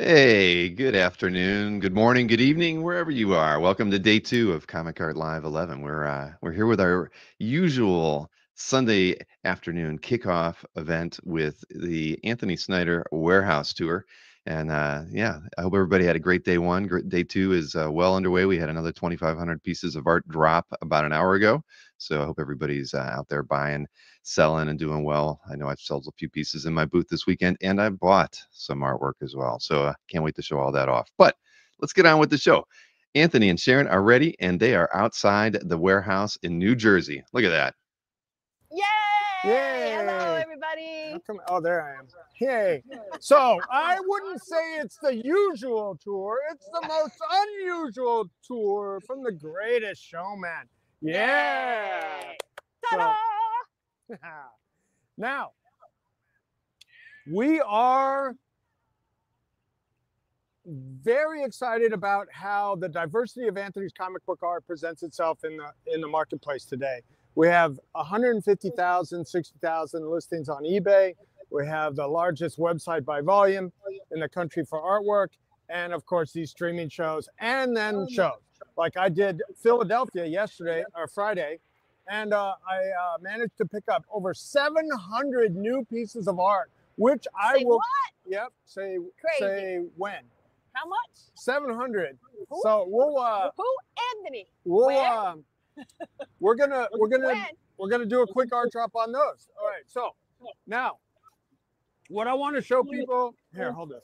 Hey, good afternoon, good morning, good evening, wherever you are. Welcome to day 2 of Comic Art Live 11. We're here with our usual Sunday afternoon kickoff event with the Anthony Snyder Warehouse Tour. And yeah, I hope everybody had a great day 1. Day 2 is well underway. We had another 2,500 pieces of art drop about an hour ago. So I hope everybody's out there buying, selling, and doing well. I know I've sold a few pieces in my booth this weekend, and I bought some artwork as well. So can't wait to show all that off. But let's get on with the show. Anthony and Sharon are ready, and they are outside the warehouse in New Jersey. Look at that. Yay! Yay! Hello, everybody. Oh, there I am. Yay. So I wouldn't say it's the usual tour. It's the most unusual tour from the greatest showman. Yeah. Ta-da! So, now, we are very excited about how the diversity of Anthony's comic book art presents itself in the marketplace today. We have 150,000, 60,000 listings on eBay. We have the largest website by volume in the country for artwork. And of course, these streaming shows and then shows. Like I did Philadelphia yesterday or Friday, and I managed to pick up over 700 new pieces of art, which I will. What? Yep. Say when. How much? 700. Who? So we'll. Who? Anthony. We'll. We're gonna do a quick art drop on those. All right. So now, what I want to show people here. Hold this.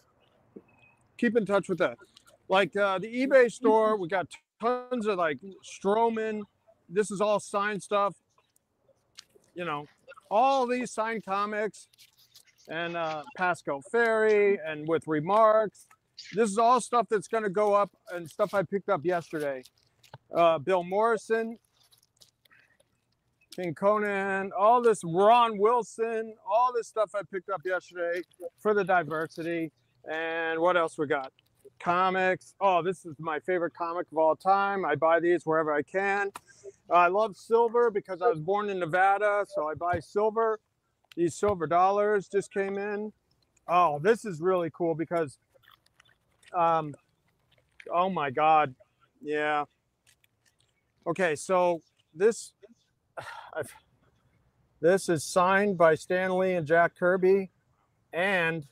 Keep in touch with that. Like the eBay store, we got tons of like Stroman. This is all signed stuff. You know, all these signed comics and Pascal Ferry and with remarks. This is all stuff that's going to go up and stuff I picked up yesterday. Bill Morrison, King Conan, all this Ron Wilson, all this stuff I picked up yesterday for the diversity. And what else we got? Comics. Oh, this is my favorite comic of all time. I buy these wherever I can. I love silver because I was born in Nevada, so I buy silver. These silver dollars just came in. Oh, this is really cool because, oh my God. Yeah. Okay, so this is signed by Stan Lee and Jack Kirby, and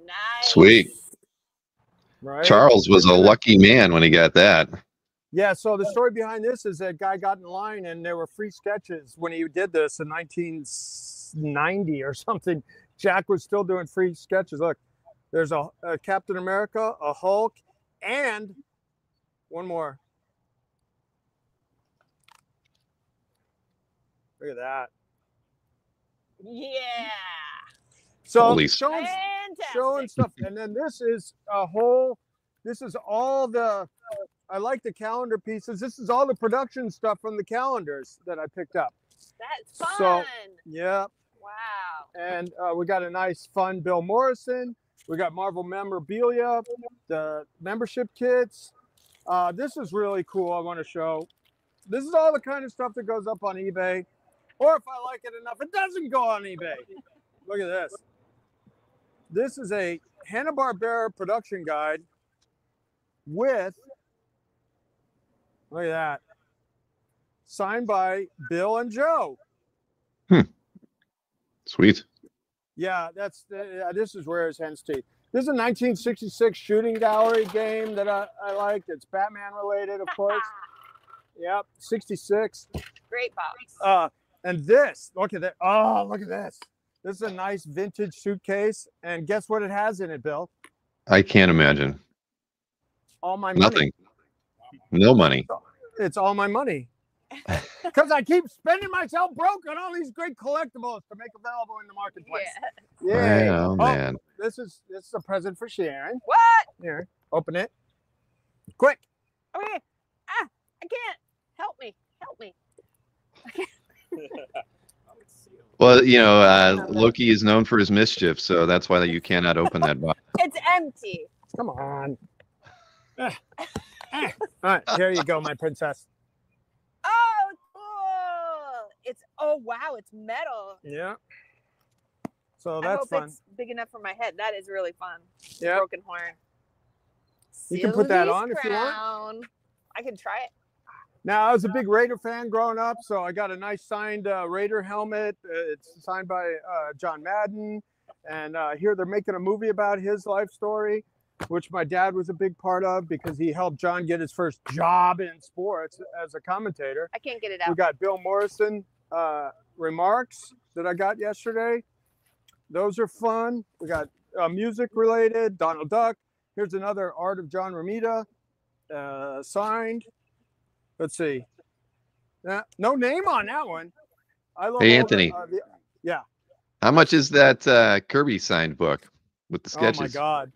Nice. Sweet. right. Charles was a lucky man when he got that. Yeah, so the story behind this is that guy got in line and there were free sketches when he did this in 1990 or something. Jack was still doing free sketches. Look, there's a Captain America, a Hulk, and one more. Look at that. Yeah. So Holy showing Fantastic. stuff. And then this is all the, I like the calendar pieces. This is all the production stuff from the calendars that I picked up. That's fun. So, yeah. Wow. And we got a nice, fun Bill Morrison. We got Marvel memorabilia, the membership kits. This is really cool. I want to show. This is all the kind of stuff that goes up on eBay. Or if I like it enough, it doesn't go on eBay. Look at this. This is a Hanna-Barbera production guide with, look at that, signed by Bill and Joe. Sweet. Yeah, this is rare as hen's teeth. This is a 1966 shooting gallery game that I like. It's Batman related, of course. Yep, 66. Great box. And this, look at that. Oh, look at this. This is a nice vintage suitcase. And guess what it has in it, Bill? I can't imagine. All my money. Nothing. No money. It's all my money. Because I keep spending myself broke on all these great collectibles to make available in the marketplace. Yeah. Yeah. Oh, man. This is a present for Sharon. What? Here, open it. Quick. Okay. I can't. Help me. Help me. Well, you know, Loki is known for his mischief, so that's why you cannot open that box. It's empty. Come on. All right, here you go, my princess. Oh, cool. Oh, wow. It's metal. Yeah. So I that's hope fun. it's big enough for my head. That is really fun. Yeah. Broken horn. You can put that Sylvie's on if you want. crown. I can try it. Now, I was a big Raider fan growing up, so I got a nice signed Raider helmet. It's signed by John Madden. And here they're making a movie about his life story, which my dad was a big part of because he helped John get his first job in sports as a commentator. I can't get it We out. got Bill Morrison remarks that I got yesterday. Those are fun. We got music related, Donald Duck. Here's another Art of John Romita signed. Let's see. No name on that one. I love Hey, Anthony. Yeah. How much is that Kirby signed book with the sketches? Oh my God.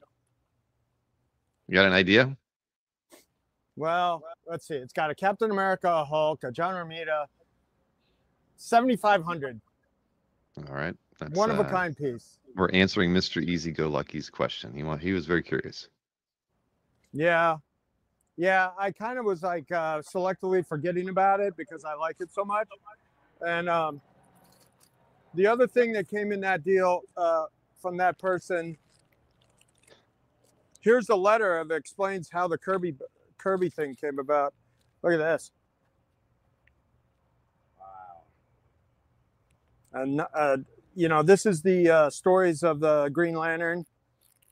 You got an idea? Well, let's see. It's got a Captain America, a Hulk, a John Romita, 7,500. All right. That's One of a kind piece. We're answering Mr. Easy Go Lucky's question. He was very curious. Yeah. Yeah, I kind of was like selectively forgetting about it because I like it so much. And the other thing that came in that deal from that person, here's a letter that explains how the Kirby thing came about. Look at this. Wow. And, you know, this is the stories of the Green Lantern.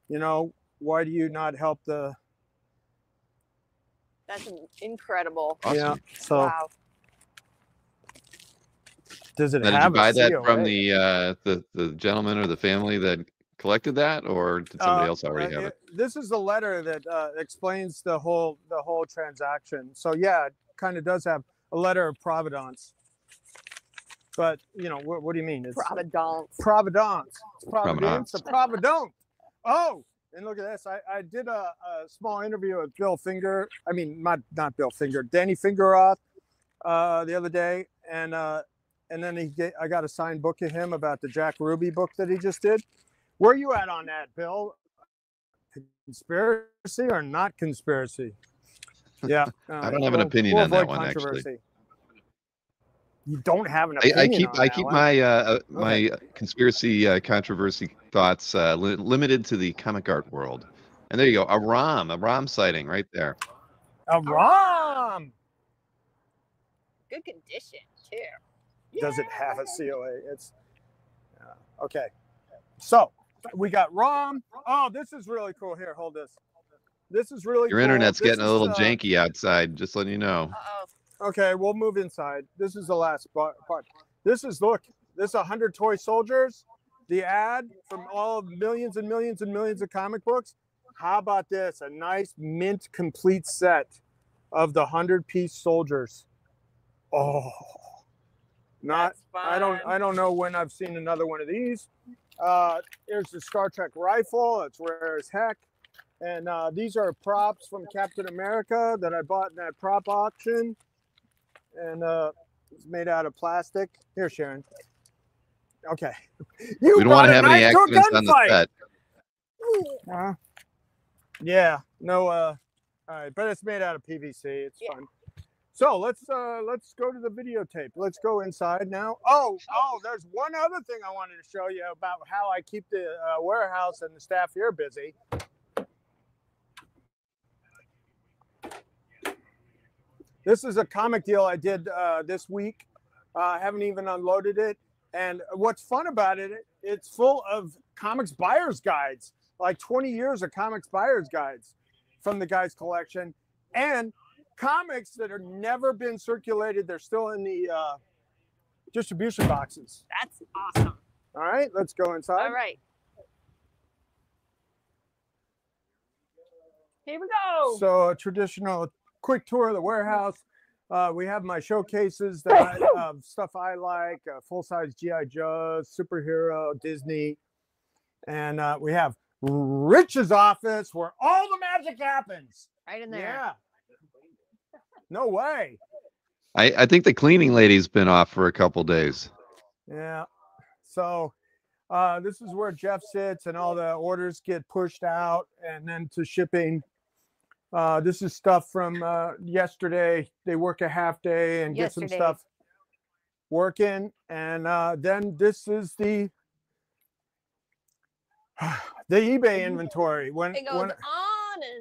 You know, why do you not help the... That's incredible. Awesome. Yeah. So Wow. does it Now, have did you buy a that COA? from the gentleman or the family that collected that, or did somebody else already have it? This is the letter that explains the whole transaction. So yeah, it kind of does have a letter of providence. But you know, what do you mean? It's Providence. Providence. It's Providence. Providence. A Providence. Oh, and look at this. I did a small interview with Bill Finger. I mean, not Bill Finger, Danny Fingeroth the other day, and then I got a signed book of him about the Jack Ruby book that he just did. Where are you at on that, Bill? Conspiracy or not conspiracy? Yeah. I don't have an opinion on that one, actually. You don't have an opinion. I keep my conspiracy controversy thoughts limited to the comic art world. And there you go, a ROM sighting right there. A ROM. Good condition too. Does it have a COA? It's okay. So we got ROM. Oh, this is really cool. Here, hold this. This is really Your cool. internet's getting a little janky outside, just letting you know. Uh-oh. Okay, we'll move inside. This is the last part. This is 100 toy soldiers. The ad from all millions and millions and millions of comic books. How about this? A nice mint complete set of the 100-piece soldiers. Oh, That's fun. I don't know when I've seen another one of these. Here's the Star Trek rifle. It's rare as heck. And these are props from Captain America that I bought in that prop auction. And it's made out of plastic. Here, Sharon. Okay. We don't want to have any accidents on the set. Yeah. No. All right, but it's made out of PVC. It's fun. So let's go to the videotape. Let's go inside now. Oh, there's one other thing I wanted to show you about how I keep the warehouse and the staff here busy. This is a comic deal I did this week. I haven't even unloaded it. And what's fun about it, it's full of comics buyer's guides, like 20 years of comics buyer's guides from the guy's collection, and comics that have never been circulated. They're still in the distribution boxes. That's awesome. All right, let's go inside. All right. Here we go. So a traditional quick tour of the warehouse. We have my showcases that stuff I like, full-size G.I. Joes, superhero, Disney. And we have Rich's office where all the magic happens. Right in there. Yeah. No way. I think the cleaning lady's been off for a couple days. Yeah. So this is where Jeff sits and all the orders get pushed out and then to shipping. This is stuff from yesterday. They work a half day and get some stuff working. And then this is the The eBay inventory. It goes on and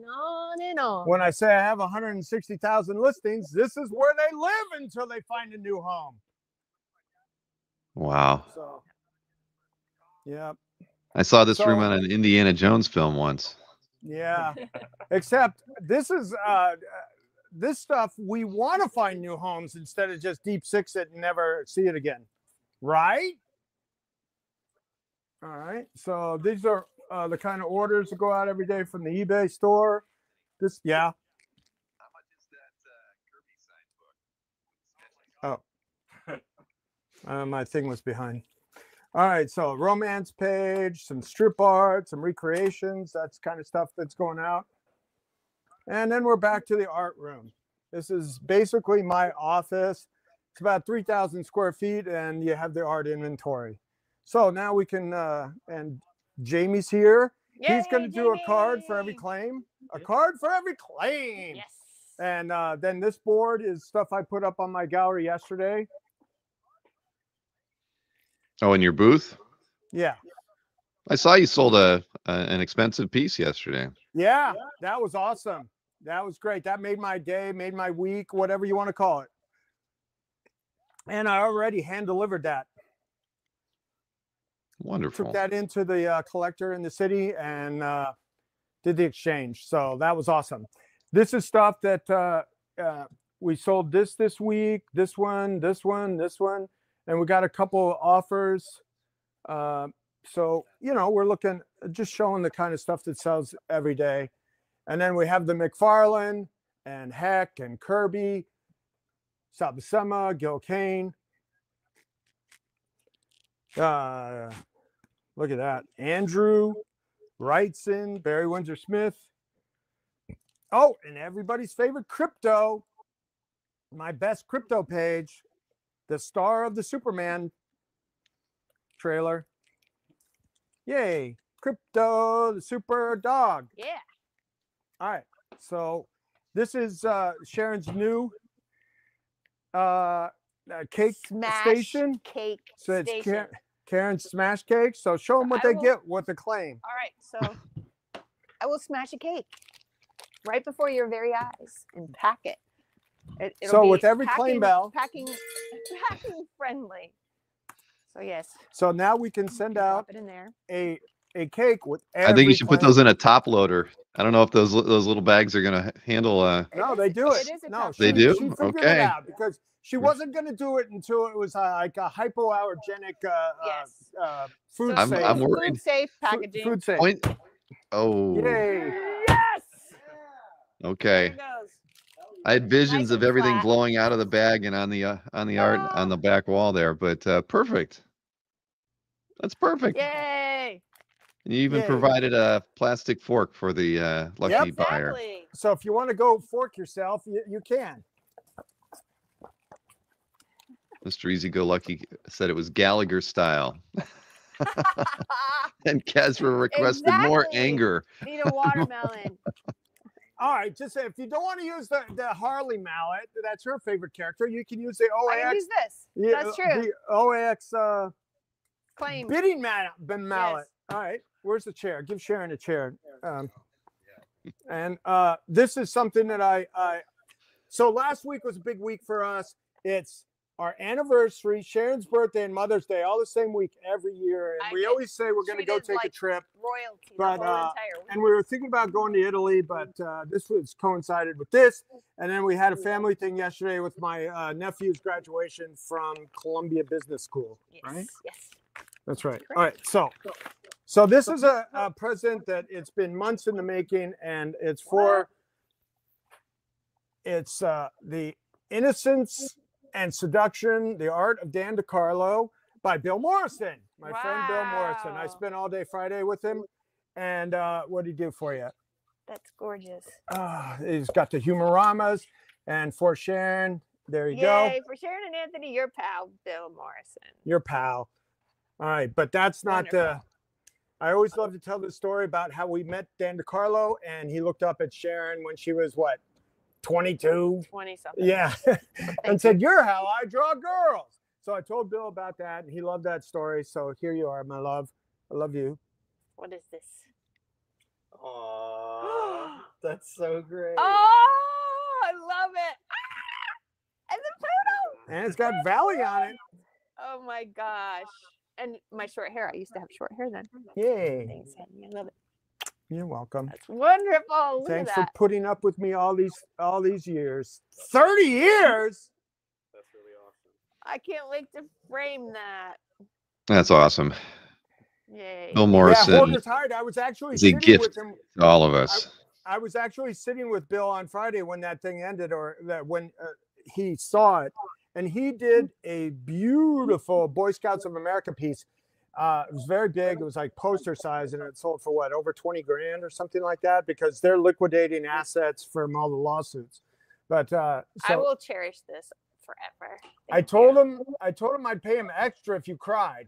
on and on. When I say I have 160,000 listings, this is where they live until they find a new home. Wow. So, yeah. I saw this room on an Indiana Jones film once. Yeah. Except this is this stuff, we want to find new homes instead of just deep six it and never see it again. Right? All right. So these are the kind of orders that go out every day from the eBay store. This, yeah. How much is that Kirby signed book? Oh. My thing was behind. All right. So romance page, some strip art, some recreations. That's kind of stuff that's going out. And then we're back to the art room. This is basically my office. It's about 3,000 square feet, and you have the art inventory. So now we can, and Jamie's here. Yay, He's going to do a card for every Jamie. claim. A card for every claim. Yes. And then this board is stuff I put up on my gallery yesterday. Oh, in your booth? Yeah. I saw you sold an expensive piece yesterday. Yeah, that was awesome. That was great. That made my day, made my week, whatever you want to call it. And I already hand delivered that. Wonderful. Took that into the collector in the city and did the exchange. So that was awesome. This is stuff that we sold this week, this one, and we got a couple offers. So, you know, we're looking, just showing the kind of stuff that sells every day. And then we have the McFarlane and Heck and Kirby, Sabasema, Gil Kane. Look at that. Andrew Wrightson, Barry Windsor Smith. Oh, and everybody's favorite crypto. My best crypto page, the star of the Superman trailer. Yay. Crypto, the super dog. Yeah. All right. So this is Sharon's new cake Smash station. Cake So it's station. Karen's smash cake. So show them what I they will- get, what the claim. All right. So I will smash a cake right before your very eyes and pack it. It'll So be with every claim bell. Packing friendly. So yes. So now we can send out Drop it in there. a cake with every I think you should put claim. those in a top loader. I don't know if those little bags are going to handle. No, they do it. It is a No, top They she, do? She figured it Okay. out because she wasn't going to do it until it was like a hypoallergenic Yes. food I'm safe. worried. Food safe packaging. Food safe. Point. Oh, Yay. Yes. okay. There it goes. I had visions Nice of and everything flat. blowing out of the bag and on the art on the back wall there, but perfect. That's perfect. Yay. And you even Yay. provided a plastic fork for the lucky buyer. Exactly. So if you want to go fork yourself, you can. Mr. Easy Go Lucky said it was Gallagher style. And Casper requested more Exactly. anger. Need a watermelon. All right, just if you don't want to use the Harley mallet, that's her favorite character, you can use the I can OAX. use this. That's true. The OAX Claim. bidding mallet. All right, where's the chair? Give Sharon a chair. And this is something that so last week was a big week for us. It's our anniversary, Sharon's birthday, and Mother's Day, all the same week every year. And we always say we're going to go treated take a like trip. Royalty. But, the whole entire week. And we were thinking about going to Italy, but this was coincided with this. And then we had a family thing yesterday with my nephew's graduation from Columbia Business School. Yes. Right? Yes. That's right. All right. So this is a present that it's been months in the making, and it's for the Innocence and Seduction, the Art of Dan DeCarlo by Bill Morrison, my friend Bill Morrison. I Wow. spent all day Friday with him. And what did he do for you? That's gorgeous. He's got the Humoramas, and for Sharon, there you go. Yay, for Sharon and Anthony, your pal, Bill Morrison. Your pal. All right, but that's not Wonderful. I always love to tell the story about how we met Dan DeCarlo, and he looked up at Sharon when she was what, 22? 20 something. Yeah, and said, "You're how I draw girls." So I told Bill about that, and he loved that story. So here you are, my love. I love you. What is this? Aww, that's so great. Oh, I love it. Ah, and the poodle. And it's got Valley on it. Oh my gosh. And my short hair. I used to have short hair then. Yay. Thanks, honey. I love it. You're welcome. That's wonderful. Look Thanks at for that. putting up with me all these years. 30 years. That's really awesome. I can't wait to frame that. That's awesome. Yay. Bill Yeah, Morrison Hoarder's Hide. I was actually is a sitting gift with him. to all of us. I was actually sitting with Bill on Friday when that thing ended, or that when he saw it, and he did a beautiful Boy Scouts of America piece. It was very big. It was like poster size, and it sold for what, over 20 grand or something like that, because they're liquidating assets from all the lawsuits. But I so will cherish this forever. I told him I'd pay him extra if you cried.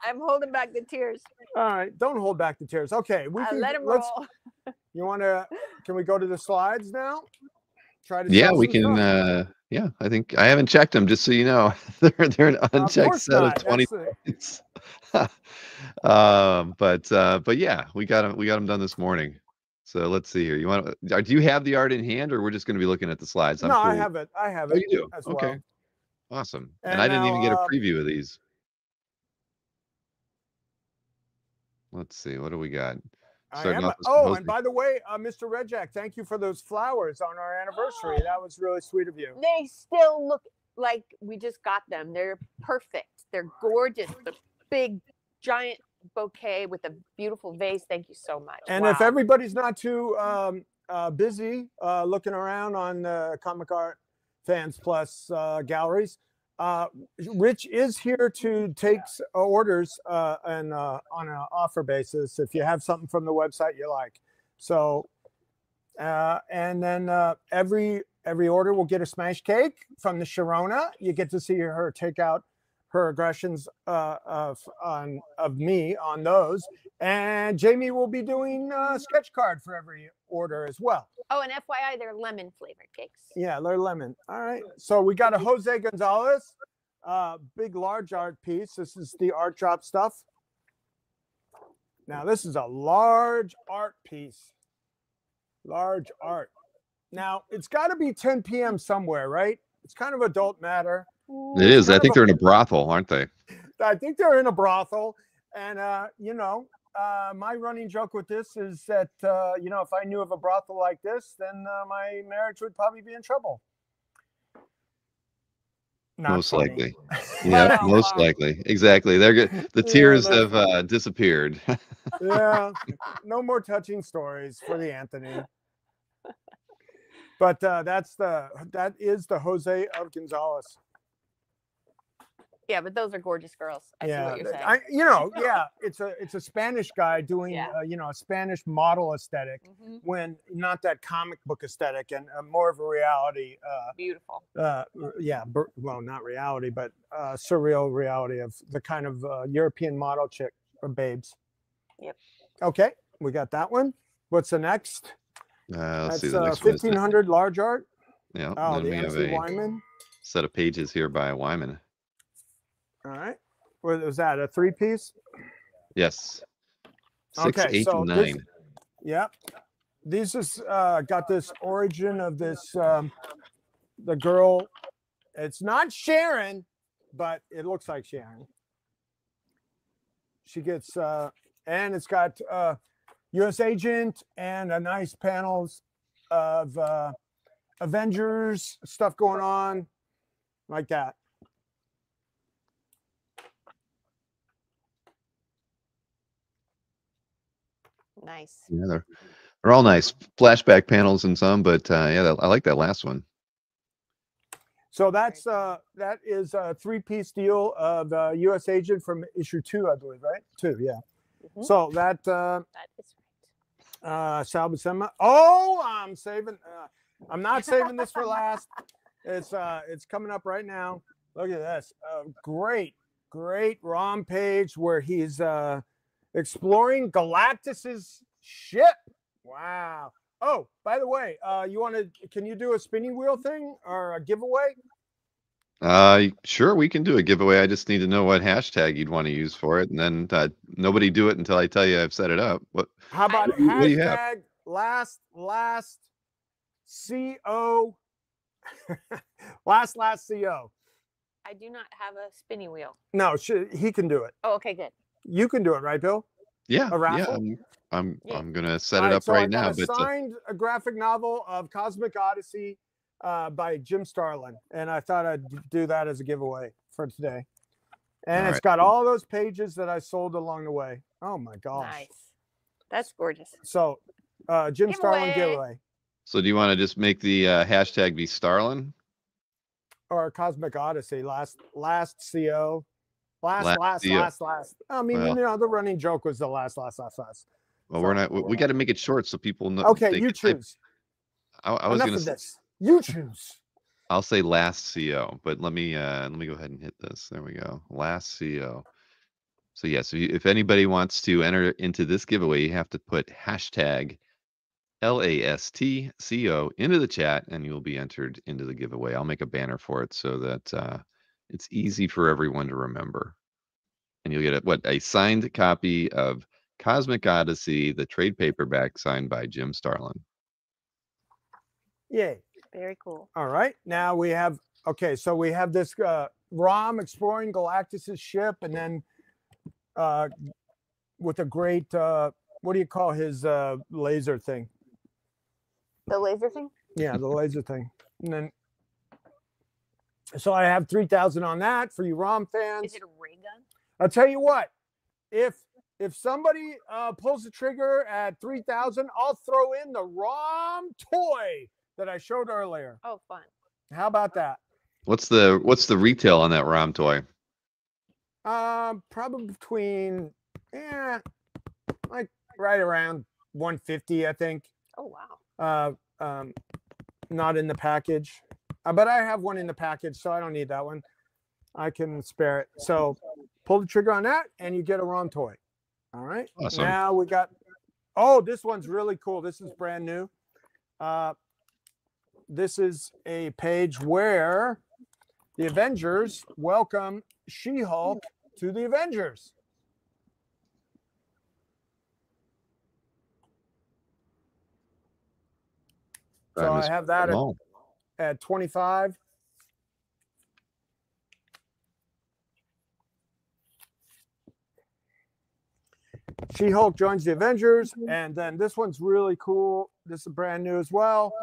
I'm holding back the tears. All right, don't hold back the tears. Okay, we can Let him let's. roll. You want to? Can we go to the slides now? Try to. Yeah, sell we some can. stuff. Yeah, I think I haven't checked them. Just so you know, they're an unchecked course set not. of 20 That's points. But yeah, we got them done this morning. So let's see here. You want? Do you have the art in hand, or we're just going to be looking at the slides? No, I have it. I have Oh, it. you do? As Okay, well. awesome. And And I didn't even get a now, preview of these. Let's see. What do we got? Starting off with some and by the way, Mr. Redjack, thank you for those flowers on our anniversary. That was really sweet of you. They still look like we just got them. They're perfect. They're gorgeous. The big, giant bouquet with a beautiful vase. Thank you so much. And if everybody's not too busy looking around on Comic Art Fans Plus galleries, Rich is here to take orders and on an offer basis if you have something from the website you like. So, and then every order will get a smash cake from the Sharona. You get to see her take out her aggressions of me on those. And Jamie will be doing a sketch card for every order as well. Oh, and FYI, they're lemon flavored cakes. Yeah, they're lemon. All right. So we got a Jose Gonzalez, big, large art piece. This is the art drop stuff. Now, this is a large art piece. Large art. Now, it's got to be 10 p.m. somewhere, right? It's kind of adult matter. It is. I think they're in a brothel, aren't they? I think they're in a brothel. And, my running joke with this is that, if I knew of a brothel like this, then my marriage would probably be in trouble. Not most funny. likely. Yeah, most likely. Exactly. They're good. The tears have disappeared. Yeah, no more touching stories for the Anthony. But that is the Jose of Gonzalez. Yeah, but those are gorgeous girls. I see what you're saying. It's a Spanish guy doing a Spanish model aesthetic when not that comic book aesthetic and more of a reality. Beautiful. Well, not reality, but surreal reality of the kind of European model chick or babes. Yep. Okay, we got that one. What's the next? Let's see That's the next one. 1500 large art. Yeah. Oh, Then the we have MC a Wyman. set of pages here by Wyman. All right. What was that? A 3-piece? Yes. 6, Okay, 8, so and this- 9. Yep. These is got this origin of this the girl. It's not Sharon, but it looks like Sharon. She gets and it's got U.S. Agent and a nice panels of Avengers stuff going on like that. Nice. Yeah, they're all nice. Flashback panels and some, but I like that last one. So that is a 3-piece deal of U.S. Agent from issue 2, I believe, right? 2, yeah. Mm-hmm. So that is right. Sal Buscema. Oh, I'm saving. I'm not saving this for last. It's coming up right now. Look at this. Great ROM page where he's exploring Galactus's ship. Wow. Oh, by the way, can you do a spinning wheel thing or a giveaway? Sure, we can do a giveaway. I just need to know what hashtag you'd want to use for it, and then nobody do it until I tell you I've set it up. How about I- What do you have? hashtag last CO last CO? I do not have a spinning wheel. No, he can do it. Oh, okay, good. You can do it, right, Bill? Yeah, A raffle? I'm Yeah. gonna set All it up so right I now. got a But signed a graphic novel of Cosmic Odyssey by Jim Starlin, and I thought I'd do that as a giveaway for today. And All it's right. got all those pages that I sold along the way. Oh my gosh! Nice. That's gorgeous. So, Jim Starlin Giveaway. giveaway so do you want to just make the hashtag be Starlin? or Cosmic Odyssey last CO. Last CO. Last. I mean, Well- the running joke was the last. Well, So- we're not. We got to make it short so people know. Okay, they you can type- choose. I was Enough gonna. of this. You choose. I'll say last CO, but let me go ahead and hit this. There we go. Last CO. So yeah, so if anybody wants to enter into this giveaway, you have to put hashtag LASTCO into the chat, and you'll be entered into the giveaway. I'll make a banner for it so that it's easy for everyone to remember. And you'll get a signed copy of Cosmic Odyssey, the trade paperback signed by Jim Starlin. Yay. Very cool. All right. Now we have, okay, so we have this ROM exploring Galactus's ship, and then with a great, what do you call his laser thing? The laser thing? Yeah, the laser thing. And then, so I have 3,000 on that for you ROM fans. Is it a ray gun? I'll tell you what, if somebody pulls the trigger at 3,000, I'll throw in the ROM toy that I showed earlier. Oh, fun. How about that? What's the retail on that ROM toy? Probably between, like right around 150, I think. Oh, wow. Not in the package, but I have one in the package, so I don't need that one. I can spare it. So pull the trigger on that, and you get a ROM toy. All right. Awesome. Now we got. Oh, this one's really cool. This is brand new. This is a page where the Avengers welcome She-Hulk to the Avengers. So I have that at 25. She-Hulk joins the Avengers, and then this one's really cool. This is brand new as well.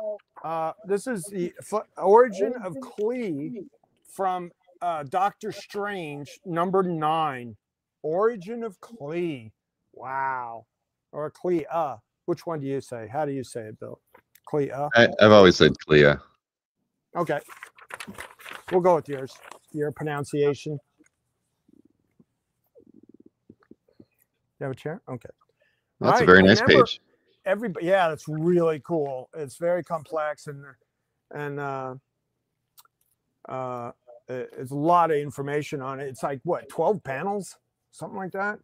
This is the origin of Klee from Doctor Strange #9. Origin of Klee. Wow. Or Klee. Which one do you say? How do you say it, Bill? Klee. I've always said Clea. Okay. We'll go with yours. Your pronunciation. You have a chair? Okay. That's a very nice Remember, page. Everybody, yeah, that's really cool. It's very complex and it's a lot of information on it. It's like what, 12 panels, something like that.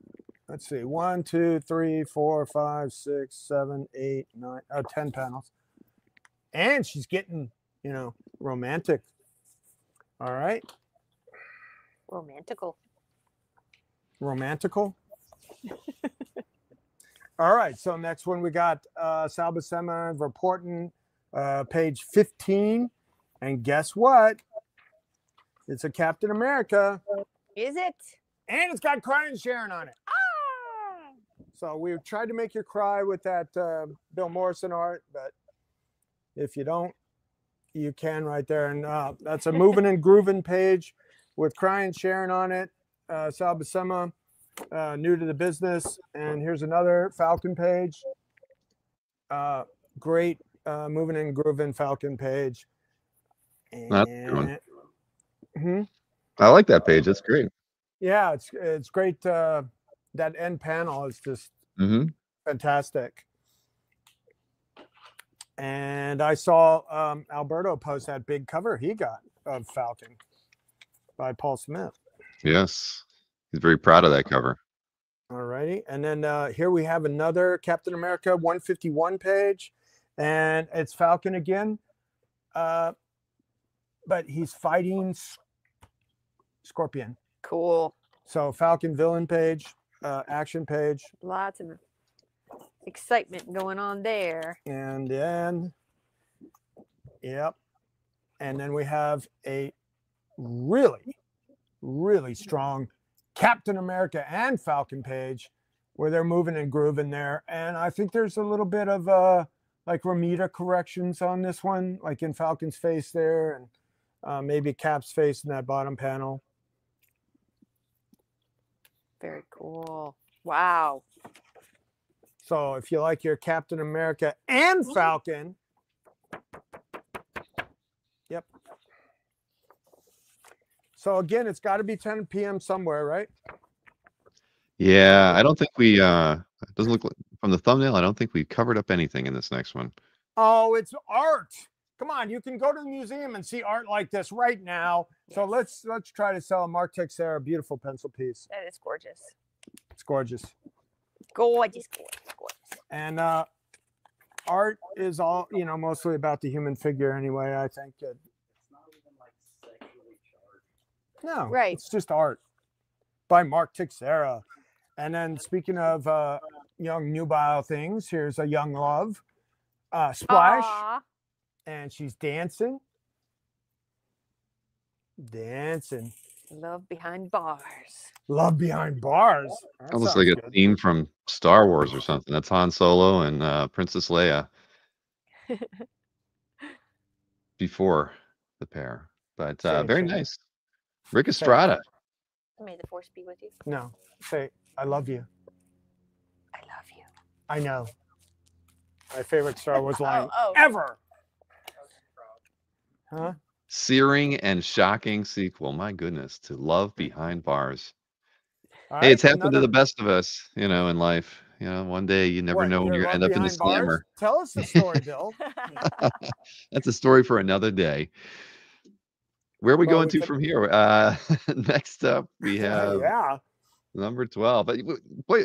Let's see, 1, 2, 3, 4, 5, 6, 7, 8, 9, 10 panels. And she's getting, romantic. All right. Romantical. Romantical. All right, so next one we got Sal Buscema reporting page 15. And guess what? It's a Captain America. Is it? And it's got Crying Sharon on it. Ah! So we tried to make you cry with that Bill Morrison art, but if you don't, you can right there. And that's a moving and grooving page with Crying Sharon on it. Sal Buscema. New to the business, and here's another Falcon page. Great moving and grooving Falcon page. And, That's a good one. I like that page. That's great. Yeah, it's great. That end panel is just fantastic. And I saw Alberto post that big cover he got of Falcon by Paul Smith. Yes. He's very proud of that cover. All righty. And then here we have another Captain America 151 page, and it's Falcon again. But he's fighting Scorpion. Cool. So Falcon villain page, action page, Lots of excitement going on there. and then, yep. And then we have a really, really strong Captain America and Falcon page where they're moving and grooving there. And I think there's a little bit of like Ramita corrections on this one, like in Falcon's face there, and maybe Cap's face in that bottom panel. Very cool. Wow. So if you like your Captain America and Falcon, yep. So again, it's got to be 10 p.m. somewhere, right? Yeah, I don't think we it doesn't look like from the thumbnail, I don't think we covered up anything in this next one. Oh, it's art. Come on, you can go to the museum and see art like this right now. So let's try to sell a Mark Texera beautiful pencil piece. That is gorgeous. It's gorgeous. Gorgeous, gorgeous, gorgeous. And art is all, you know, mostly about the human figure anyway, I think. It's not even like sexually charged. No, Right. It's just art by Mark Texera. And then speaking of young nubile things, here's a young love splash. Aw. And she's dancing. Dancing. Love behind bars. Love behind bars. That Almost sounds like a good. theme from Star Wars or something. That's Han Solo and Princess Leia before the pair. But Say, very say. nice. Rick Estrada. May the force be with you. No, say, I love you. I love you. I know. My favorite Star Wars line Oh. ever. Huh? Searing and shocking sequel. My goodness, to Love Behind Bars. All Hey, right, it's happened to another- the best of us, you know, in life. You know, one day you never What, know when your you're going to love end up in the behind bars? slammer. Tell us the story, Bill. That's a story for another day. Where are we Well, going we to could- from here? Next up, we have Yeah, number 12. But boy,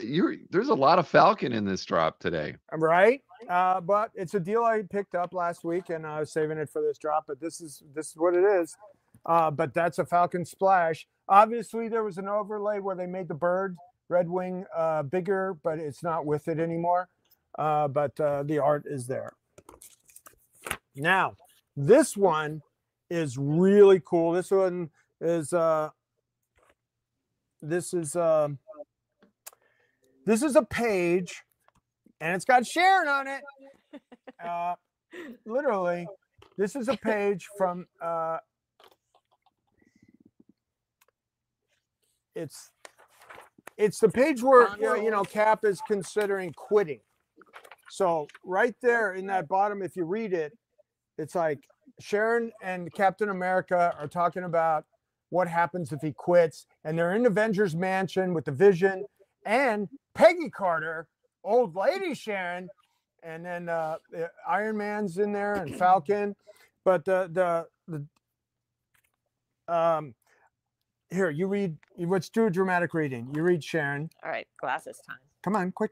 there's a lot of Falcon in this drop today. right. But it's a deal I picked up last week, and I was saving it for this drop. But this is what it is. But that's a Falcon splash. Obviously, there was an overlay where they made the bird Red Wing bigger, but it's not with it anymore. But the art is there. Now, this one is really cool. This one is this is a page, and it's got Sharon on it. Literally, this is a page from it's the page where you know Cap is considering quitting. So right there in that bottom, if you read it, it's like Sharon and Captain America are talking about what happens if he quits, and they're in Avengers Mansion with the Vision and Peggy Carter, old lady Sharon, and then Iron Man's in there and Falcon. But here, you read. Let's do a dramatic reading. You read Sharon. All right, glasses time. Come on, quick.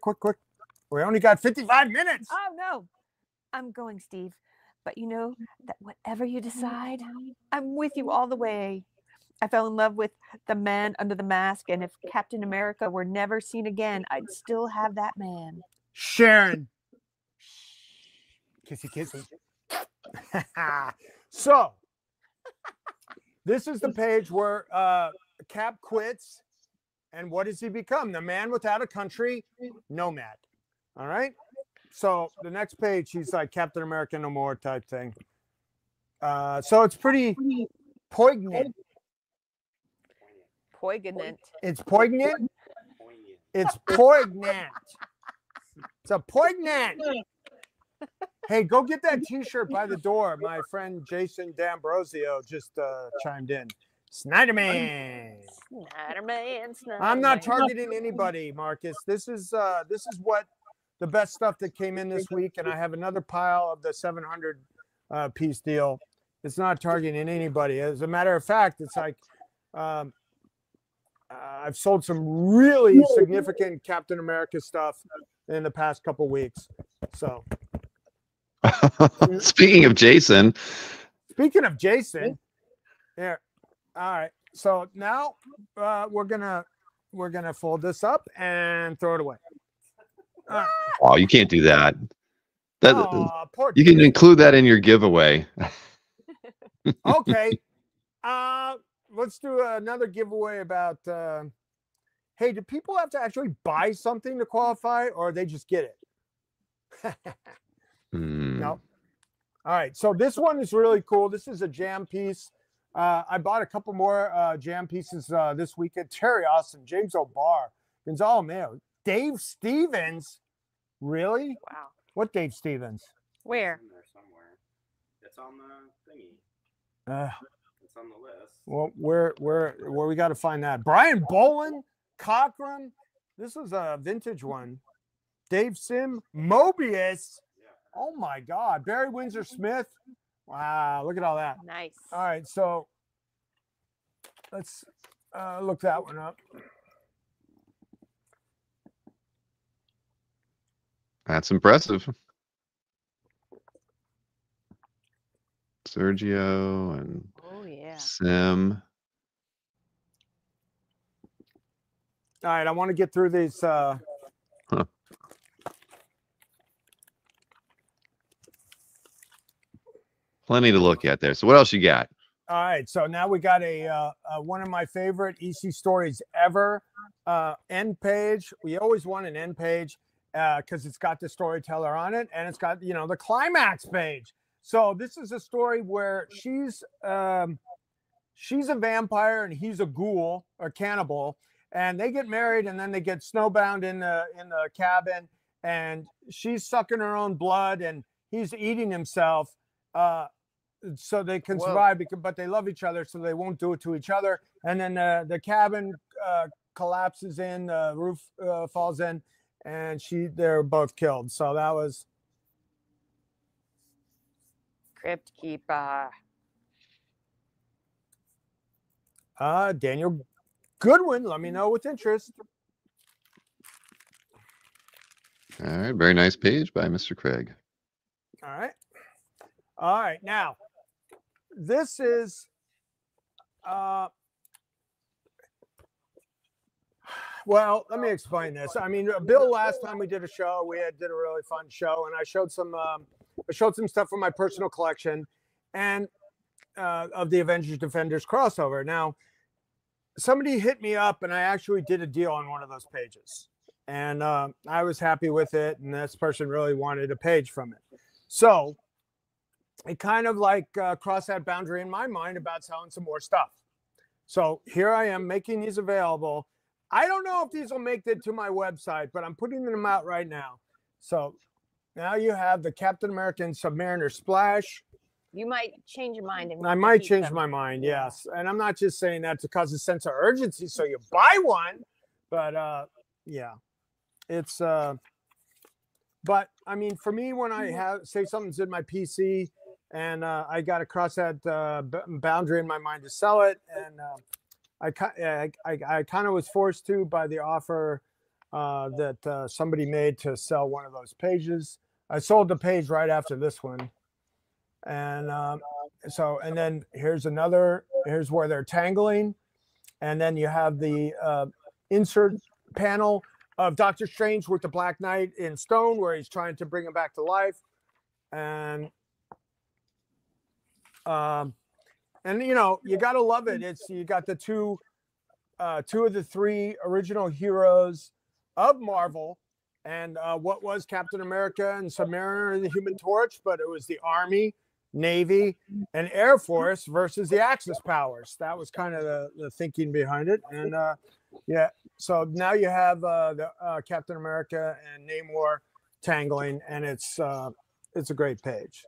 We only got 55 minutes. Oh no, I'm going, Steve. But you know that whatever you decide, I'm with you all the way. I fell in love with the man under the mask, and if Captain America were never seen again, I'd still have that man. Sharon. Kissy. So, this is the page where Cap quits, and what does he become? The man without a country, nomad. All right. So the next page, he's like Captain America no more type thing. So it's pretty poignant. Poignant. It's poignant. It's poignant. It's a poignant. Hey, go get that T-shirt by the door. My friend Jason D'Ambrosio just chimed in. Snyderman. Snyderman. I'm not targeting anybody, Marcus. This is what the best stuff that came in this week, and I have another pile of the 700 piece deal. It's not targeting anybody. As a matter of fact, it's like I've sold some really significant Captain America stuff in the past couple weeks. So, Speaking of Jason, speaking of Jason, here. All right. So now we're gonna fold this up and throw it away. Oh, you can't do that. That Poor you can Daisy. include that in your giveaway. Okay. Let's do another giveaway about. Hey, do people have to actually buy something to qualify, or they just get it? No. All right. So this one is really cool. This is a jam piece. I bought a couple more jam pieces this weekend. Terry Austin, James O'Barr, Gonzalo Mayo, Dave Stevens. Really? Wow. What Dave Stevens? Where? In there somewhere. It's on the thingy. It's on the list. Well, where we got to find that? Brian Bolin, Cochran. This is a vintage one. Dave Sim, Mobius. Oh my God, Barry Windsor Smith. Wow, look at all that. Nice. All right, so let's look that one up. That's impressive. Sergio and Oh yeah. Sim. All right, I want to get through these. Plenty to look at there. So what else you got? All right, so now we got a one of my favorite EC stories ever, end page. We always want an end page because it's got the storyteller on it, and it's got, you know, the climax page. So this is a story where she's a vampire and he's a ghoul or cannibal, and they get married, and then they get snowbound in the cabin, and she's sucking her own blood, and he's eating himself. So they can survive, but they love each other, so they won't do it to each other. And then the cabin collapses in, the roof falls in, and they're both killed. So that was Crypt Keeper. Daniel Goodwin. Let me know with interest. All right, very nice page by Mr. Craig. All right. Now, this is well, let me explain this. I mean, Bill, last time we did a show, did a really fun show, and I showed some stuff from my personal collection and of the Avengers Defenders crossover. Now, somebody hit me up, and I actually did a deal on one of those pages, and I was happy with it, and this person really wanted a page from it. So it kind of like crossed that boundary in my mind about selling some more stuff. So here I am making these available. I don't know if these will make it to my website, but I'm putting them out right now. So now you have the Captain America and Submariner Splash. You might change your mind. And I might change my mind, yes. And I'm not just saying that to cause a sense of urgency so you buy one, but yeah. It's but I mean, for me, when I say something's in my PC and I got to cross that boundary in my mind to sell it, and I kind of was forced to by the offer that somebody made to sell one of those pages. I sold the page right after this one, and and then here's where they're tangling, and then you have the insert panel of Doctor Strange with the Black Knight in stone, where he's trying to bring him back to life, and you know, you gotta love it. You got the two of the three original heroes of Marvel, and what was Captain America and Submariner and the Human Torch, but it was the Army, Navy, and Air Force versus the Axis powers. That was kind of the thinking behind it, and yeah. So now you have the Captain America and Namor tangling, and it's a great page.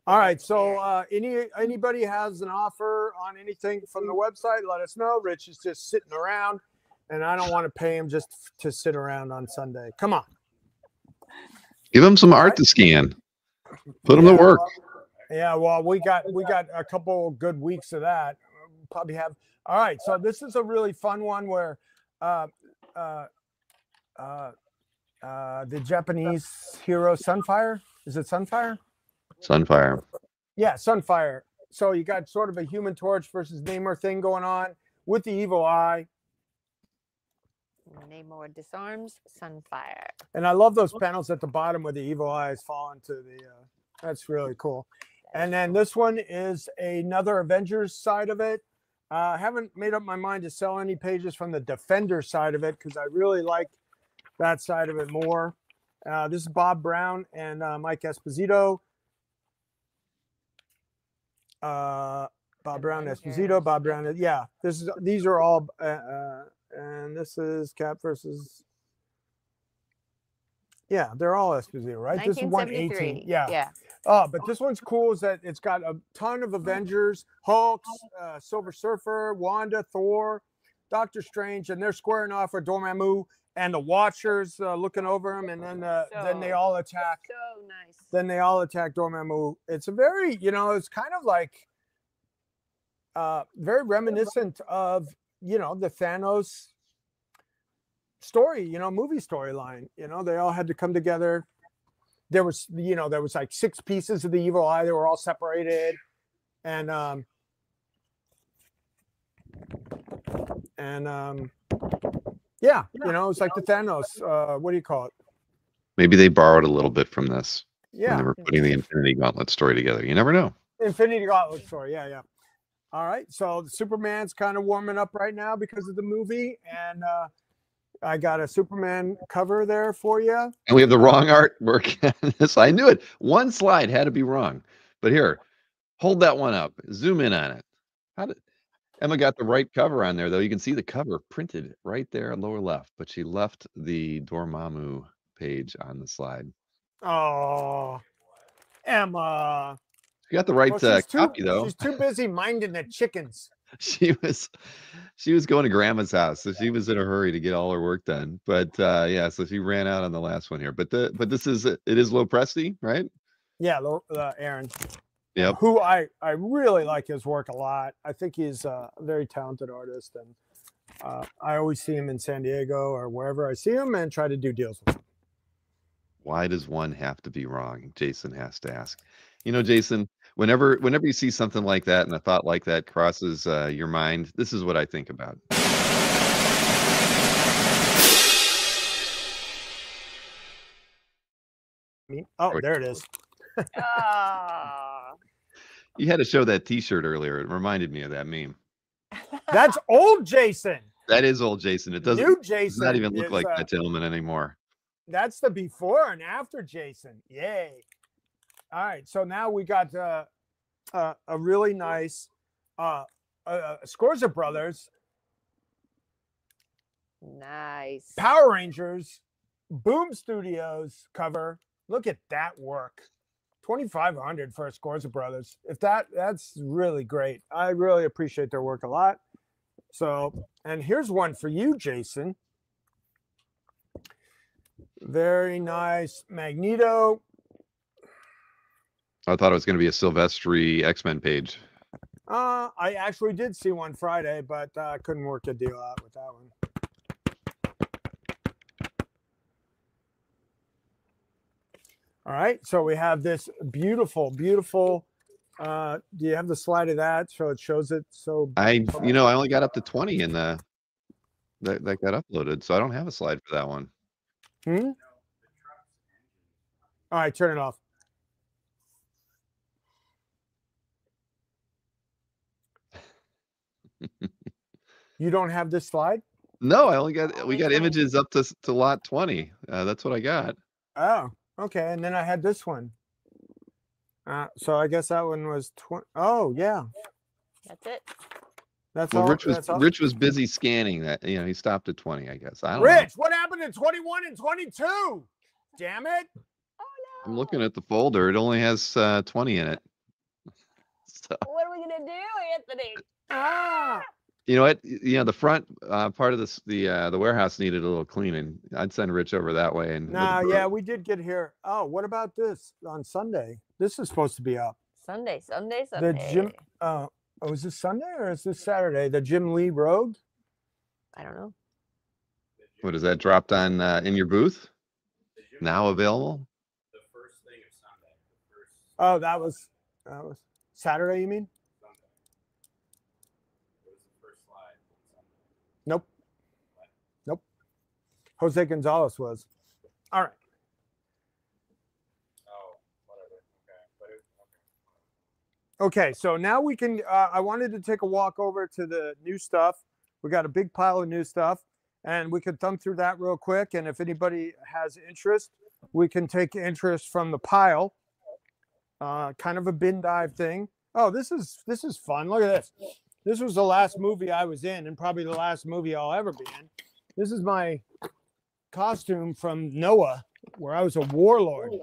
All right, so anybody has an offer on anything from the website, let us know. Rich is just sitting around, and I don't want to pay him just to sit around on Sunday. Come on. Give him some art to scan. Put him to work. Yeah, well, we got a couple good weeks of that. We'll probably have. All right, so this is a really fun one where the Japanese hero Sunfire, is it Sunfire? Sunfire. Yeah, Sunfire. So you got sort of a Human Torch versus Namor thing going on with the Evil Eye. Namor disarms Sunfire. And I love those panels at the bottom where the Evil Eye is falling to the. That's really cool. And then this one is another Avengers side of it. I haven't made up my mind to sell any pages from the Defender side of it because I really like that side of it more. This is Bob Brown and Mike Esposito. Bob Brown, Esposito, Bob Brown. Yeah, these are all, and this is Cap versus. Yeah, they're all Esposito, right? This is 118. Yeah. Oh, but this one's cool is that it's got a ton of Avengers, Hulks, Silver Surfer, Wanda, Thor, Doctor Strange, and they're squaring off with Dormammu and the Watchers looking over them, and then they all attack. So nice. Then they all attack Dormammu. It's a very, it's kind of like very reminiscent of, the Thanos story, movie storyline. They all had to come together. There was like 6 pieces of the Evil Eye. They were all separated. And yeah, it's like the Thanos, what do you call it? Maybe they borrowed a little bit from this. Yeah. When they were putting the Infinity Gauntlet story together. You never know. Infinity Gauntlet story. Yeah. All right. So Superman's kind of warming up right now because of the movie. And I got a Superman cover there for you. And we have the wrong artwork on this. I knew it. One slide had to be wrong. But here, hold that one up. Zoom in on it. Emma got the right cover on there, though. You can see the cover printed right there, lower left. But she left the Dormammu page on the slide. Oh, Emma. She got the right copy, though. She's too busy minding the chickens. She was going to grandma's house, so she was in a hurry to get all her work done. But yeah, so she ran out on the last one here. But this is it is Lopresti, right? Yeah, Aaron. Yep. Who I really like his work a lot. I think he's a very talented artist, and I always see him in San Diego or wherever I see him and try to do deals with him. Why does one have to be wrong? Jason has to ask. Jason, whenever you see something like that and a thought like that crosses your mind, this is what I think about. Oh, there it is. You had to show that T-shirt earlier. It reminded me of that meme. That's old Jason. That is old Jason. It doesn't. New Jason does not even look like that gentleman anymore. That's the before and after Jason. Yay! All right, so now we got a really nice Scorza Brothers. Nice. Power Rangers, Boom Studios cover. Look at that work. 2,500 for a Scorza Brothers. That's really great. I really appreciate their work a lot. So, and here's one for you, Jason. Very nice. Magneto. I thought it was going to be a Silvestri X-Men page. I actually did see one Friday, but I couldn't work a deal out with that one. All right, so we have this beautiful. Do you have the slide of that so it shows it? So I only got up to 20 in that got uploaded, so I don't have a slide for that one. All right, turn it off. You don't have this slide? No, we got images up to lot 20. That's what I got. Oh, okay. And then I had this one. So I guess that one was 20. Oh, yeah. That's it. That's well, all. Rich was busy scanning that. He stopped at 20, I guess. I don't know. Rich, what happened to 21 and 22? Damn it. Oh, no. I'm looking at the folder. It only has 20 in it. So. What are we going to do, Anthony? You know what? The front part of the warehouse needed a little cleaning. I'd send Rich over that way. And yeah, we did get here. Oh, what about this on Sunday? This is supposed to be up. Sunday. The Jim. Is this Sunday or is this Saturday? The Jim Lee Rogue? I don't know. What is that dropped on in your booth? Now available? The first thing of Sunday. Oh, that was Saturday, you mean? Jose Gonzalez was. All right. Oh, whatever. Okay. But Okay, so now we can, I wanted to take a walk over to the new stuff. We got a big pile of new stuff, and we could thumb through that real quick. And if anybody has interest, we can take interest from the pile. Kind of a bin dive thing. Oh, this is fun. Look at this. This was the last movie I was in, and probably the last movie I'll ever be in. This is my costume from Noah, where I was a warlord.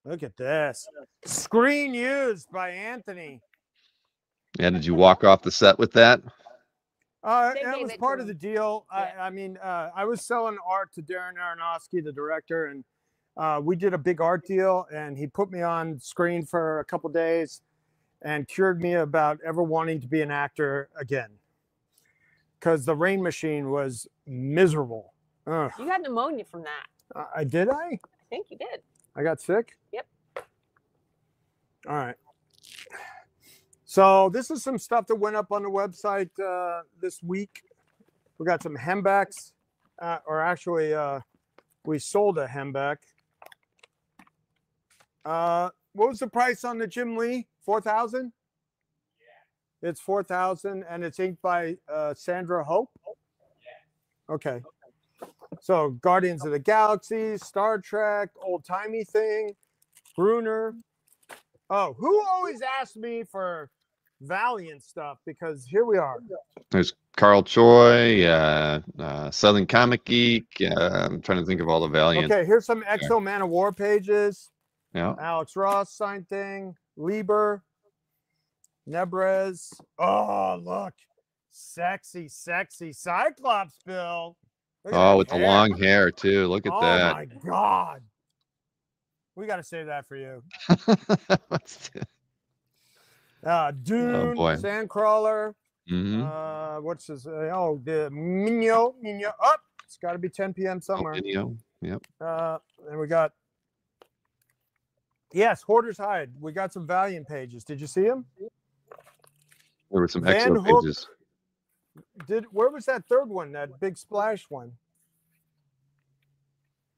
Look at this. Screen used by Anthony. Yeah, did you walk off the set with that? That was part of the deal. I mean, I was selling art to Darren Aronofsky, the director, and we did a big art deal, and he put me on screen for a couple days and cured me about ever wanting to be an actor again, because the Rain Machine was miserable. Ugh. You got pneumonia from that. I did. I think you did. I got sick? Yep. All right. So this is some stuff that went up on the website this week. We got some hembacks, or actually we sold a hemback. What was the price on the Jim Lee? 4,000? Yeah. It's 4,000, and it's inked by Sandra Hope? Yeah. Okay. So Guardians of the Galaxy, Star Trek, old-timey thing, Bruner. Oh, who always asks me for Valiant stuff? Because here we are. There's Carl Choi, Southern Comic Geek. I'm trying to think of all the Valiant. Okay, here's some Exo Man of War pages. Yeah. Alex Ross signed thing. Lieber. Nebrez. Oh, look. Sexy, sexy Cyclops, Bill. Oh, with the long hair, too. Look at that. Oh, my God. We got to save that for you. Dune, Oh, boy. Sandcrawler. Mm-hmm. What's his? Oh, the Migno. Oh, it's got to be 10 p.m. somewhere. Video. Yep. And we got, yes, Hoarder's Hide. We got some Valiant pages. Did you see them? There were some Van excellent Hook. pages. Where was that third one? That big splash one?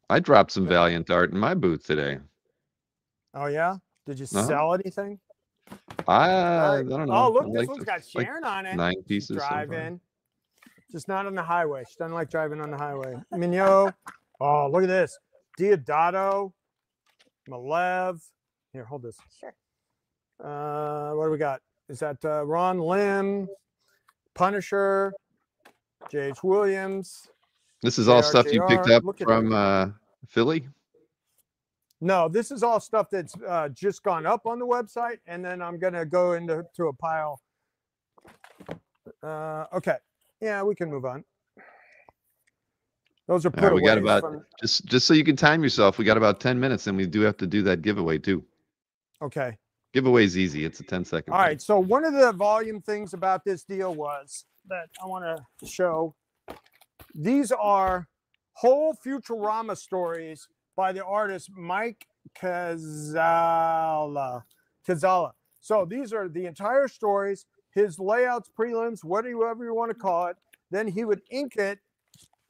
I dropped some Valiant art in my booth today. Oh yeah? Did you sell anything? I don't know. Oh, look, I this like one's got Sharon on it. 9 pieces. Drive in. Just not on the highway. She doesn't like driving on the highway. Mignot. Oh, look at this. Diodato. Malev. Here, hold this. Sure. What do we got? Is that Ron Lim? Punisher. J.H. Williams. This is all stuff you picked up from Philly? No, this is all stuff that's just gone up on the website, and then I'm going to go into a pile. Okay. Yeah, we can move on. Those are put we got away about just so you can time yourself. We got about 10 minutes, and we do have to do that giveaway too. Okay. Giveaway's easy. It's a 10-second. All right. So one of the volume things about this deal was that I want to show. These are whole Futurama stories by the artist Mike Kazala. So these are the entire stories, his layouts, prelims, whatever you want to call it. Then he would ink it,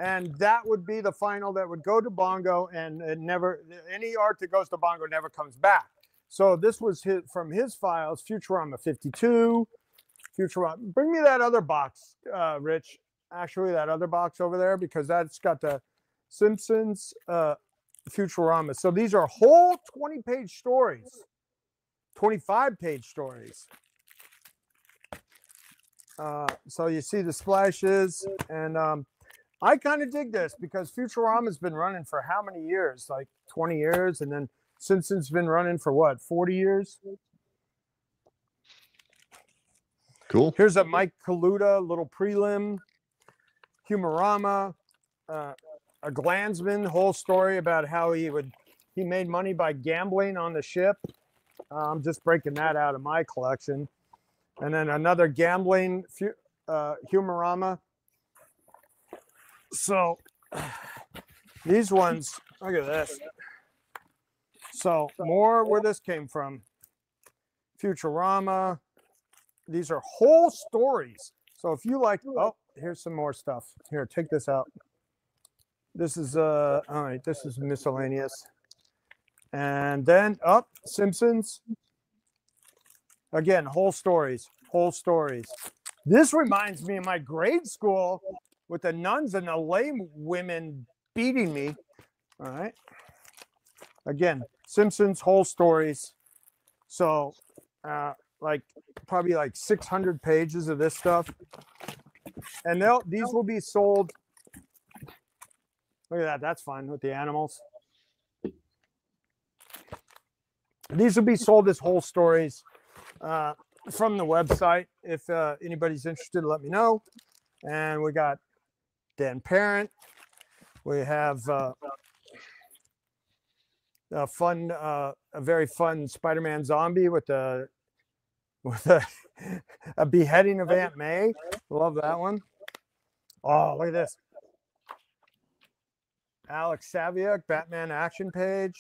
and that would be the final that would go to Bongo, and it never, any art that goes to Bongo never comes back. So this was from his files, Futurama 52, Futurama. Bring me that other box, Rich. Actually, that other box over there, because that's got the Simpsons, Futurama. So these are whole 20-page stories, 25-page stories. So you see the splashes, and I kind of dig this because Futurama's been running for how many years? Like 20 years, and then Simpsons been running for what, 40 years? Cool. Here's a Mike Kaluta little prelim, Humorama, a Glansman whole story about how he made money by gambling on the ship. I'm just breaking that out of my collection. And then another gambling Humorama. So these ones, look at this. So more where this came from. Futurama. These are whole stories. So if you like, oh, here's some more stuff. Here, take this out. This is all right. This is miscellaneous, and then up Simpsons. Again, whole stories. This reminds me of my grade school with the nuns and the lay women beating me. All right. Again, Simpsons whole stories. So, like probably like 600 pages of this stuff, and these will be sold. Look at that. That's fun with the animals. These will be sold as whole stories from the website. If anybody's interested, let me know. And we got Dan Parent. We have a very fun Spider-Man zombie with a beheading of Aunt May. Love that one. Oh, look at this. Alex Saviuk, Batman action page.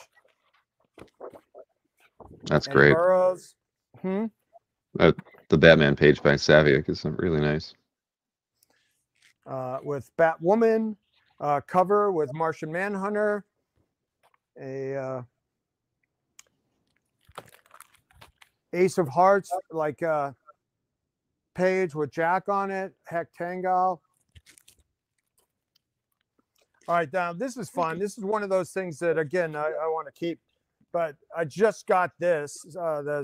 That's Eddie great. Burroughs. The Batman page by Saviuk is really nice. With Batwoman, cover with Martian Manhunter, a Ace of Hearts like page with Jack on it, Heck Tangal. All right, now this is fun. This is one of those things that, again, I want to keep, but I just got this.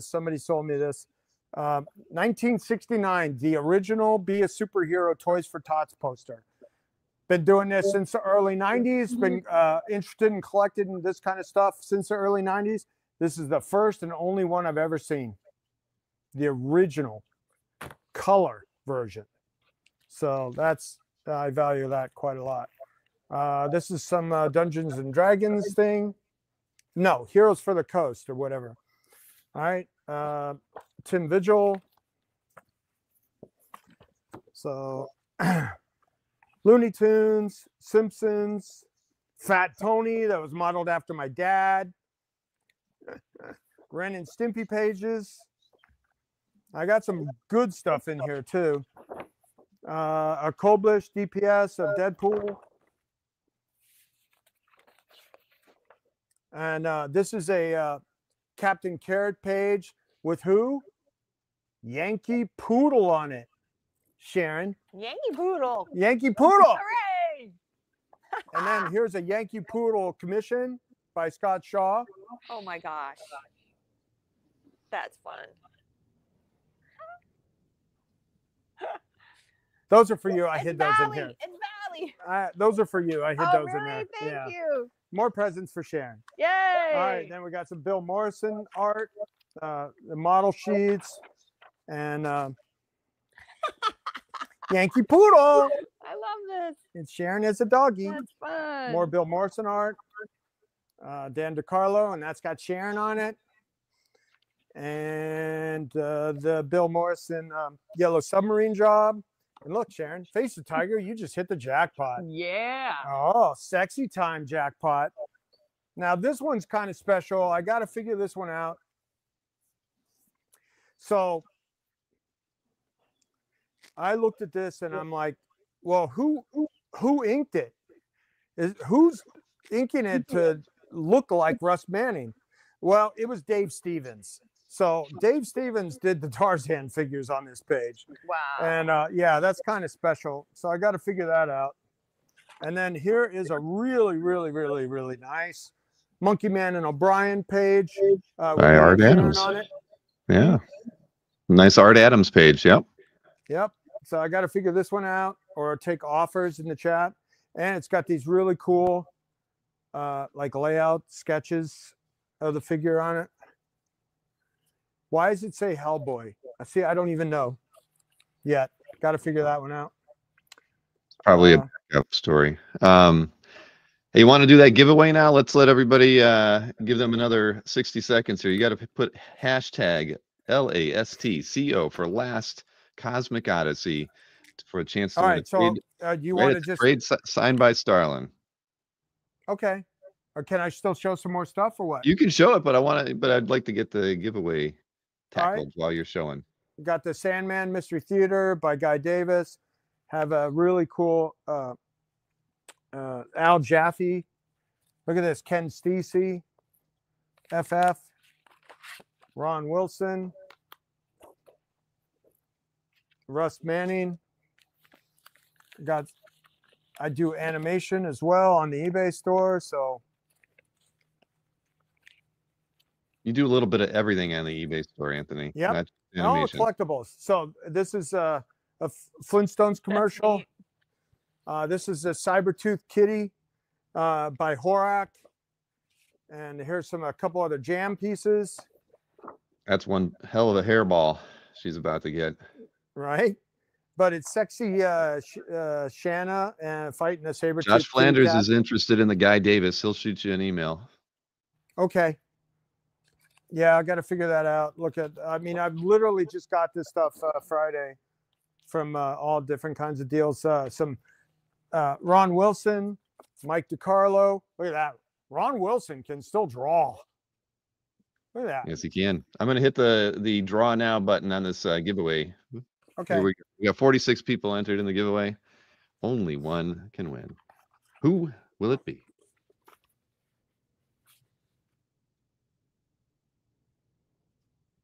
Somebody sold me this. 1969, the original Be a Superhero Toys for Tots poster. Been doing this since the early 90s. Been interested in collecting this kind of stuff since the early 90s. This is the first and only one I've ever seen. The original color version. So that's, I value that quite a lot. This is some Dungeons and Dragons thing. No, Heroes for the Coast or whatever. All right. Tim Vigil. So Looney Tunes, Simpsons, Fat Tony that was modeled after my dad. Ren and Stimpy pages. I got some good stuff in here too. A Koblish DPS of Deadpool. And this is a Captain Carrot page with who? Yankee Poodle on it. Sharon. Yankee Poodle. Yankee Poodle. Hooray! And then here's a Yankee Poodle commission by Scott Shaw. Oh my gosh. That's fun. Those are for you. I It's hid those in here. It's Valley. Those are for you. I hid Oh, those really? in there. Thank Yeah. you. More presents for Sharon. Yay. All right. Then we got some Bill Morrison art, the model sheets, and Yankee Poodle. I love this. And Sharon is a doggy. That's fun. More Bill Morrison art. Dan DeCarlo, and that's got Sharon on it. And the Bill Morrison Yellow Submarine job. And look, Sharon, Face the Tiger, you just hit the jackpot. Yeah. Oh, sexy time jackpot. Now, this one's kind of special. I got to figure this one out. So I looked at this and I'm like, well, who inked it? Who's inking it to look like Russ Manning? Well, it was Dave Stevens. So Dave Stevens did the Tarzan figures on this page. Wow. And yeah, that's kind of special. So I got to figure that out. And then here is a really, really, really, really nice Monkey Man and O'Brien page. By Art Adams. On it. Yeah. Nice Art Adams page. Yep. Yep. So I got to figure this one out or take offers in the chat. And it's got these really cool like layout sketches of the figure on it. Why does it say Hellboy? See, I don't even know yet. Got to figure that one out. Probably a backup story. Hey, you want to do that giveaway now? Let's let everybody give them another 60 seconds here. You got to put hashtag LASTCO for Last Cosmic Odyssey for a chance to All win right. So you want to just trade signed by Starlin. Okay. Or can I still show some more stuff or what? You can show it, but I'd like to get the giveaway tackled while you're showing. Got the Sandman Mystery Theater by Guy Davis. Have a really cool Al Jaffe. Look at this. Ken Stacey, FF. Ron Wilson. Russ Manning. I do animation as well on the eBay store. So You do a little bit of everything on the eBay store, Anthony. Yep. Not just all animation. collectibles. So this is a Flintstones commercial. This is a Cybertooth Kitty by Horak. And here's a couple other jam pieces. That's one hell of a hairball she's about to get. Right? But it's sexy Shanna and fighting a Sabertooth Josh Flanders cat. is interested in the Guy Davis. He'll shoot you an email. Okay. Yeah, I got to figure that out. I mean, I've literally just got this stuff Friday from all different kinds of deals. Some Ron Wilson, Mike DiCarlo. Look at that. Ron Wilson can still draw. Look at that. Yes, he can. I'm going to hit the draw now button on this giveaway. Okay. Here we got 46 people entered in the giveaway. Only one can win. Who will it be?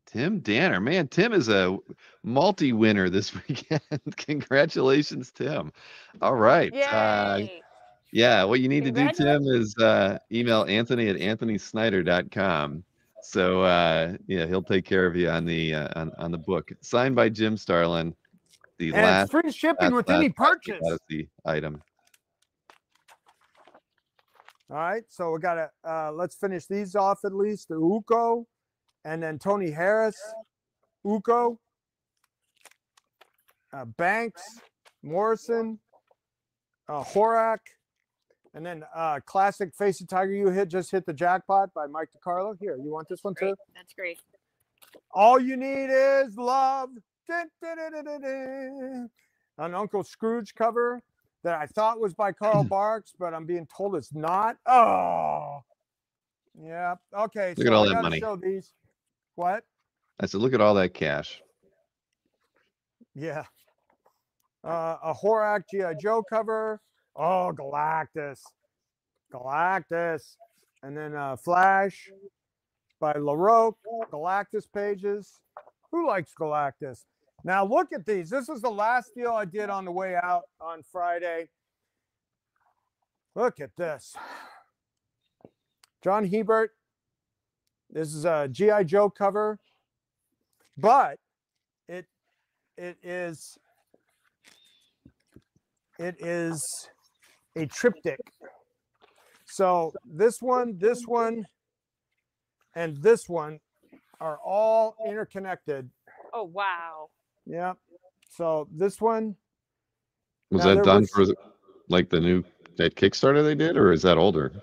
Tim Danner. Man, Tim is a multi-winner this weekend. Congratulations, Tim. All right. Yay! Yeah, what you need to do, Tim, is email Anthony at anthonysnyder.com. So yeah, he'll take care of you on the book. Signed by Jim Starlin. The and it's free shipping with any purchase. Odyssey item. All right, so we got to let's finish these off at least. The Uko, and then Tony Harris, Uko, Banks, Morrison, Horak, and then classic Face of Tiger. You just hit the jackpot by Mike DiCarlo. Here, you want this one too? That's great. All you need is love. Dun, dun, dun, dun, dun, dun. An Uncle Scrooge cover that I thought was by Carl Barks, but I'm being told it's not. Oh, yeah. Okay. Look at all that money. Show these. What? I said, look at all that cash. Yeah. A Horak G.I. Joe cover. Oh, Galactus. And then Flash by LaRoque. Galactus pages. Who likes Galactus? Now look at these. This is the last deal I did on the way out on Friday. Look at this. John Hebert. This is a G.I. Joe cover, but it is a triptych. So this one, and this one are all interconnected. Oh, wow. Yeah. So this one. Was that done for like the new that Kickstarter they did, or is that older?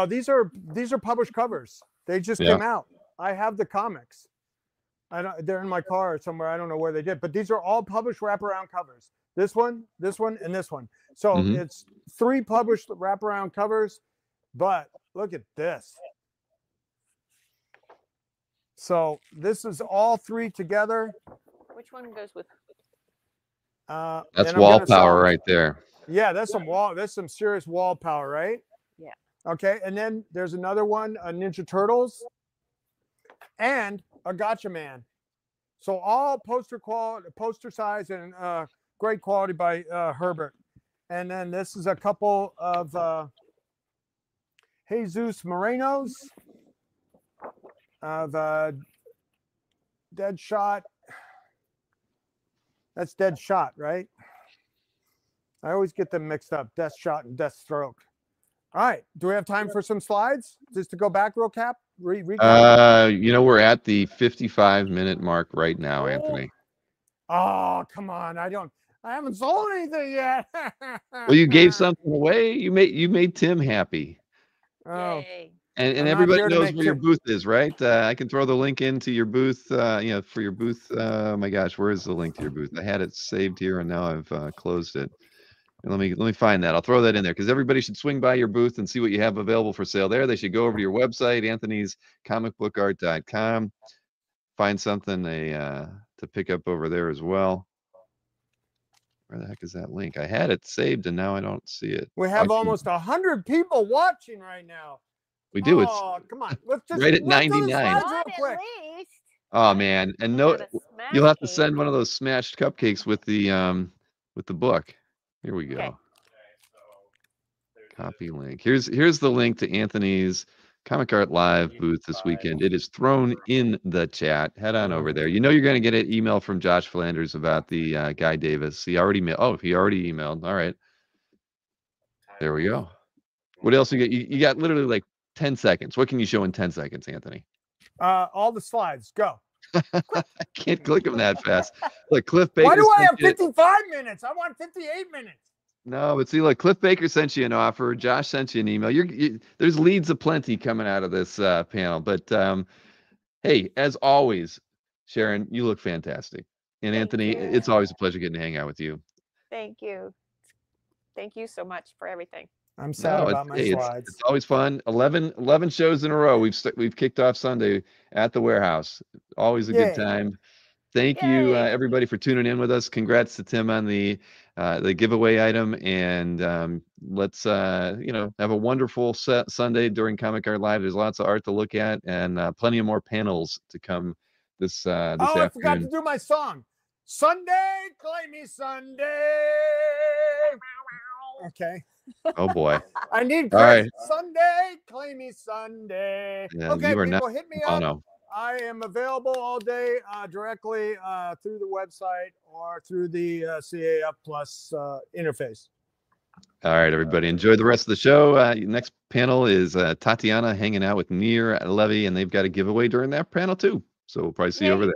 These are published covers. They just came out. I have the comics. They're in my car somewhere. I don't know where they did, but these are all published wraparound covers. This one, and this one. So it's 3 published wraparound covers, but look at this. So this is all 3 together. Which one goes with? That's wall power right there. Yeah, that's some serious wall power, right? Yeah. Okay, and then there's another one, a Ninja Turtles, and a Gotcha Man. So all poster size, and great quality by Herbert. And then this is a couple of Jesus Morenos of Deadshot. That's Deadshot, right? I always get them mixed up, Deathshot and Deathstroke. All right. Do we have time for some slides? Just to go back real cap? You know, we're at the 55-minute mark right now, Anthony. Oh, come on. I haven't sold anything yet. Well, you gave something away. You made Tim happy. Oh. Yay. And everybody knows where your booth is, right? I can throw the link into your booth, for your booth. Oh my gosh, where is the link to your booth? I had it saved here and now I've closed it. And let me find that. I'll throw that in there because everybody should swing by your booth and see what you have available for sale there. They should go over to your website, anthonyscomicbookart.com. Find something to pick up over there as well. Where the heck is that link? I had it saved and now I don't see it. We have almost 100 people watching right now. We do. Oh, come on. Let's just right at run through the 99. slides real quick. Oh man, and no, you'll have to send one of those smashed cupcakes with the book. Here we go. Okay. Copy link. Here's the link to Anthony's Comic Art Live booth this weekend. It is thrown in the chat. Head on over there. You know you're going to get an email from Josh Flanders about the Guy Davis. He already emailed. All right. There we go. What else you get? You got literally like 10 seconds. What can you show in 10 seconds, Anthony? All the slides. Go. I can't click them that fast. Look, Cliff Baker. Why do I have 55 minutes? I want 58 minutes. No, but see, look, Cliff Baker sent you an offer. Josh sent you an email. There's leads aplenty coming out of this panel. But hey, as always, Sharon, you look fantastic. And Thank Anthony, you. it's always a pleasure getting to hang out with you. Thank you. Thank you so much for everything. I'm sad about my slides. It's always fun. 11 shows in a row. We've kicked off Sunday at the warehouse. Always a good time. Thank you, everybody, for tuning in with us. Congrats to Tim on the giveaway item, and let's have a wonderful Sunday during Comic Art Live. There's lots of art to look at, and plenty of more panels to come this afternoon. I forgot to do my song. Sunday, claim me Sunday. Okay. Oh boy. I need right. Sunday, claim me Sunday. Yeah, okay, you are people, not hit me up. no. I am available all day directly through the website or through the CAF Plus interface. All right, everybody. Enjoy the rest of the show. Next panel is Tatiana hanging out with Nir Levy, and they've got a giveaway during that panel too. So we'll probably see you over there.